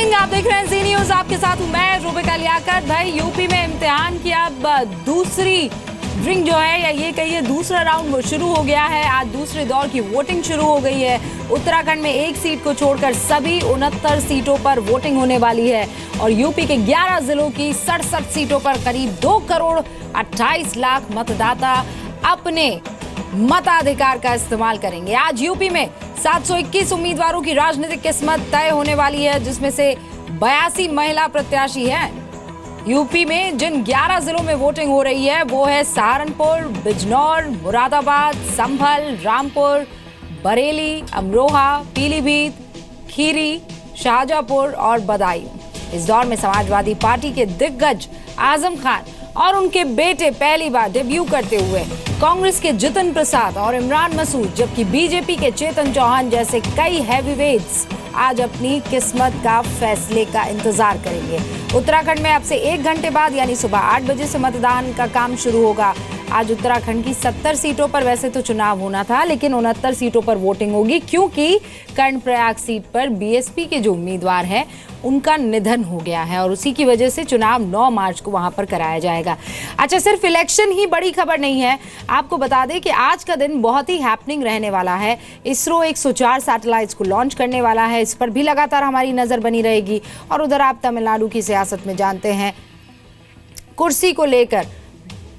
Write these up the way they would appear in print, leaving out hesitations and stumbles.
Morning, आप देख रहे हैं जी न्यूज। आपके साथ हूं मैं रूबिका लियाकत। भाई यूपी में इम्तिहान की अब दूसरी ड्रिंक जो है या ये कहिए दूसरा राउंड वो शुरू हो गया है। आज दूसरे दौर की वोटिंग शुरू हो गई है। उत्तराखंड में एक सीट को छोड़कर सभी 69 सीटों पर वोटिंग होने वाली है और यूपी के 11 जिलों की 67 सीटों पर करीब 2 करोड़ 28 लाख मतदाता अपने मताधिकार का इस्तेमाल करेंगे। आज यूपी में 721 उम्मीदवारों की राजनीतिक किस्मत तय होने वाली है, जिसमें से 82 महिला प्रत्याशी हैं। यूपी में जिन 11 जिलों में वोटिंग हो रही है वो है सहारनपुर, बिजनौर, मुरादाबाद, संभल, रामपुर, बरेली, अमरोहा, पीलीभीत, खीरी, शाहजहांपुर और बदायूं। इस दौर में समाजवादी पार्टी के दिग्गज आजम खान और उनके बेटे पहली बार डेब्यू करते हुए, कांग्रेस के जितिन प्रसाद और इमरान मसूद, जबकि बीजेपी के चेतन चौहान जैसे कई हैवीवेट्स आज अपनी किस्मत का फैसले का इंतजार करेंगे। उत्तराखंड में अब से 1 घंटे बाद यानी सुबह 8 बजे से मतदान का काम शुरू होगा। आज उत्तराखंड की 70 सीटों पर वैसे तो चुनाव होना था, लेकिन 69 सीटों पर वोटिंग होगी क्योंकि कर्णप्रयाग सीट पर बीएसपी के जो उम्मीदवार हैं उनका निधन हो गया है और उसी की वजह से चुनाव 9 मार्च को वहां पर कराया जाएगा। अच्छा, सिर्फ इलेक्शन ही बड़ी खबर नहीं है। आपको बता दें कि आज का दिन बहुत ही हैपनिंग रहने वाला है। इसरो 104 सैटेलाइट्स को लॉन्च करने वाला है, इस पर भी लगातार हमारी नजर बनी रहेगी। और उधर आप तमिलनाडु की सियासत में जानते हैं, कुर्सी को लेकर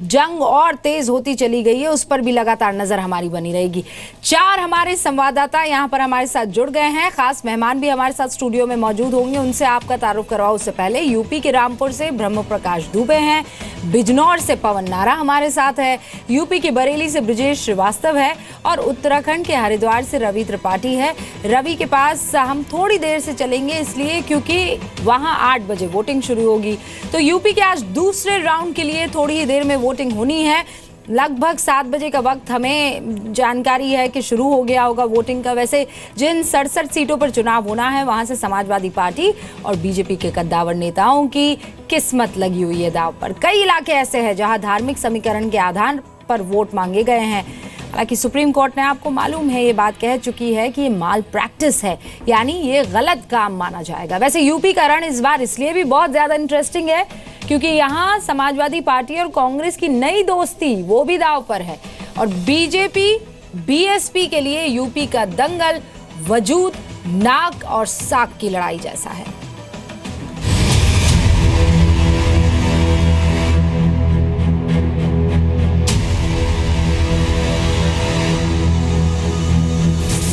जंग और तेज होती चली गई है, उस पर भी लगातार नजर हमारी बनी रहेगी। 4 हमारे संवाददाता यहां पर हमारे साथ जुड़ गए हैं। खास मेहमान भी हमारे साथ स्टूडियो में मौजूद होंगे। उनसे आपका तारुफ करवाओ उससे पहले यूपी के रामपुर से ब्रह्म प्रकाश दुबे हैं, बिजनौर से पवन नारा हमारे साथ है, यूपी के बरेली से ब्रजेश श्रीवास्तव है और उत्तराखंड के हरिद्वार से रवि त्रिपाठी है। रवि के पास हम थोड़ी देर से चलेंगे इसलिए क्योंकि वहां 8 बजे वोटिंग शुरू होगी। तो यूपी के आज दूसरे राउंड के लिए थोड़ी ही देर में वोटिंग होनी है। लगभग 7 बजे का वक्त हमें जानकारी है कि शुरू हो गया होगा वोटिंग का। वैसे जिन 67 सीटों पर चुनाव होना है वहां से समाजवादी पार्टी और बीजेपी के कद्दावर नेताओं की किस्मत लगी हुई है दांव पर। कई इलाके ऐसे हैं जहां धार्मिक समीकरण के आधार पर वोट मांगे गए हैं। हालांकि सुप्रीम कोर्ट ने, आपको मालूम है, ये बात कह चुकी है कि ये माल प्रैक्टिस है, यानी ये गलत काम माना जाएगा। वैसे यूपी का रण इस बार इसलिए भी बहुत ज्यादा इंटरेस्टिंग है क्योंकि यहाँ समाजवादी पार्टी और कांग्रेस की नई दोस्ती वो भी दांव पर है और बीजेपी बीएसपी के लिए यूपी का दंगल वजूद, नाक और साक की लड़ाई जैसा है।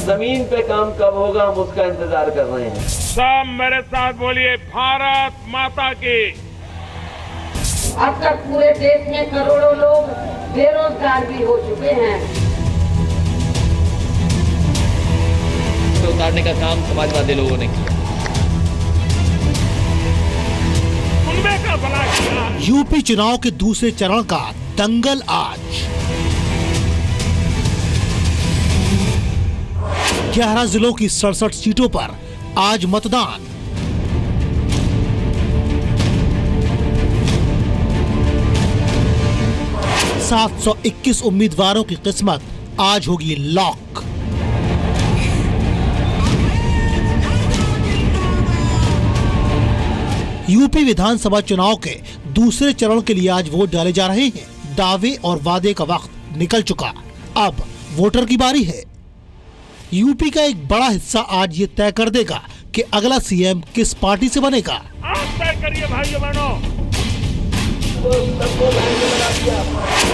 जमीन पे काम कब होगा, हम उसका इंतजार कर रहे हैं। सब मेरे साथ बोलिए, भारत माता की। अब तक पूरे देश में करोड़ों लोग बेरोजगार भी हो चुके हैं। तो उतारने का काम समाजवादी लोगों ने किया। उनमें का भला किया। यूपी चुनाव के दूसरे चरण का दंगल आज 11 जिलों की 67 सीटों पर आज मतदान। सात 721 उम्मीदवारों की किस्मत आज होगी लॉक। यूपी विधानसभा चुनाव के दूसरे चरण के लिए आज वोट डाले जा रहे हैं। दावे और वादे का वक्त निकल चुका, अब वोटर की बारी है। यूपी का एक बड़ा हिस्सा आज ये तय कर देगा कि अगला सीएम किस पार्टी से बनेगा। आप तय करिए भाइयों बहनों।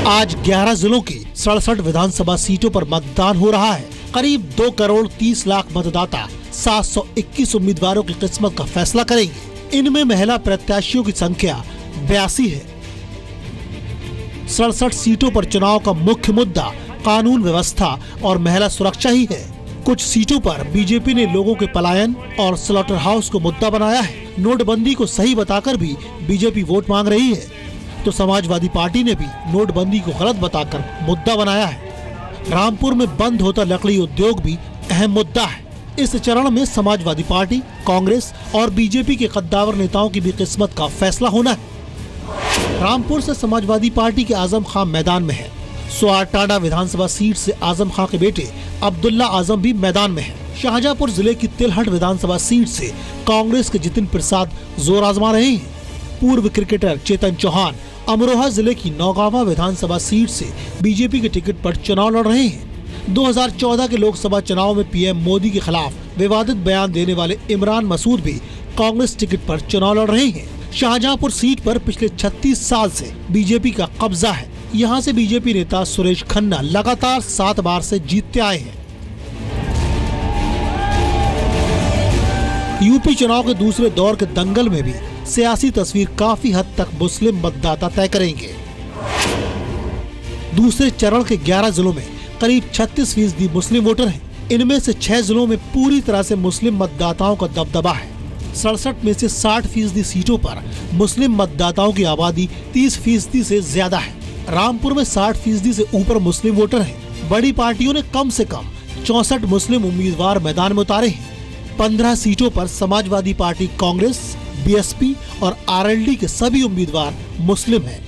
आज 11 जिलों की 67 विधानसभा सीटों पर मतदान हो रहा है। करीब 2 करोड़ 30 लाख मतदाता 721 उम्मीदवारों की किस्मत का फैसला करेंगे। इनमें महिला प्रत्याशियों की संख्या 82 है। 67 सीटों पर चुनाव का मुख्य मुद्दा कानून व्यवस्था और महिला सुरक्षा ही है। कुछ सीटों पर बीजेपी ने लोगों के पलायन और स्लॉटर हाउस को मुद्दा बनाया है। नोटबंदी को सही बताकर भी बीजेपी वोट मांग रही है, तो समाजवादी पार्टी ने भी नोटबंदी को गलत बताकर मुद्दा बनाया है। रामपुर में बंद होता लकड़ी उद्योग भी अहम मुद्दा है। इस चरण में समाजवादी पार्टी, कांग्रेस और बीजेपी के कद्दावर नेताओं की भी किस्मत का फैसला होना है। रामपुर से समाजवादी पार्टी के आजम खान मैदान में है। स्वारटांडा विधानसभा सीट से आजम खान के बेटे अब्दुल्ला आजम भी मैदान में है। शाहजहांपुर जिले की तिलहट विधानसभा सीट से कांग्रेस के जितिन प्रसाद जोर आजमा रहे हैं। पूर्व क्रिकेटर चेतन चौहान अमरोहा जिले की नौगावा विधानसभा सीट से बीजेपी के टिकट पर चुनाव लड़ रहे हैं। 2014 के लोकसभा चुनाव में पीएम मोदी के खिलाफ विवादित बयान देने वाले इमरान मसूद भी कांग्रेस टिकट पर चुनाव लड़ रहे हैं। शाहजहांपुर सीट पर पिछले 36 साल से बीजेपी का कब्जा है। यहाँ से बीजेपी नेता सुरेश खन्ना लगातार 7 बार से जीतते आए हैं। यूपी चुनाव के दूसरे दौर के दंगल में भी सियासी तस्वीर काफी हद तक मुस्लिम मतदाता तय करेंगे। दूसरे चरण के 11 जिलों में करीब 36% मुस्लिम वोटर हैं। इनमें से 6 जिलों में पूरी तरह से मुस्लिम मतदाताओं का दबदबा है। 67 में से 60% सीटों पर मुस्लिम मतदाताओं की आबादी 30% से ज्यादा है। रामपुर में 60% से ऊपर मुस्लिम वोटर हैं। बड़ी पार्टियों ने कम से कम 64 मुस्लिम उम्मीदवार मैदान में उतारे हैं। 15 सीटों पर समाजवादी पार्टी कांग्रेस, बीएसपी और आरएलडी के सभी उम्मीदवार मुस्लिम हैं।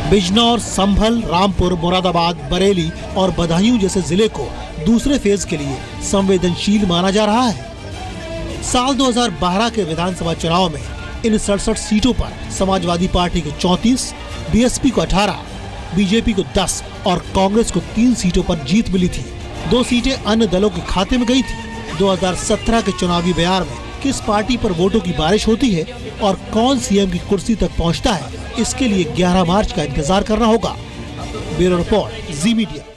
बिजनौर, संभल, रामपुर, मुरादाबाद, बरेली और बदायूं जैसे जिले को दूसरे फेज के लिए संवेदनशील माना जा रहा है। साल 2012 के विधानसभा चुनाव में इन 67 सीटों पर समाजवादी पार्टी को 34, बीएसपी को 18, बीजेपी को 10 और कांग्रेस को 3 सीटों पर जीत मिली थी। 2 सीटें अन्य दलों के खाते में गई थी। 2017 के चुनावी बयार में किस पार्टी पर वोटों की बारिश होती है और कौन सीएम की कुर्सी तक पहुंचता है, इसके लिए 11 मार्च का इंतजार करना होगा। ब्यूरो रिपोर्ट, जी मीडिया।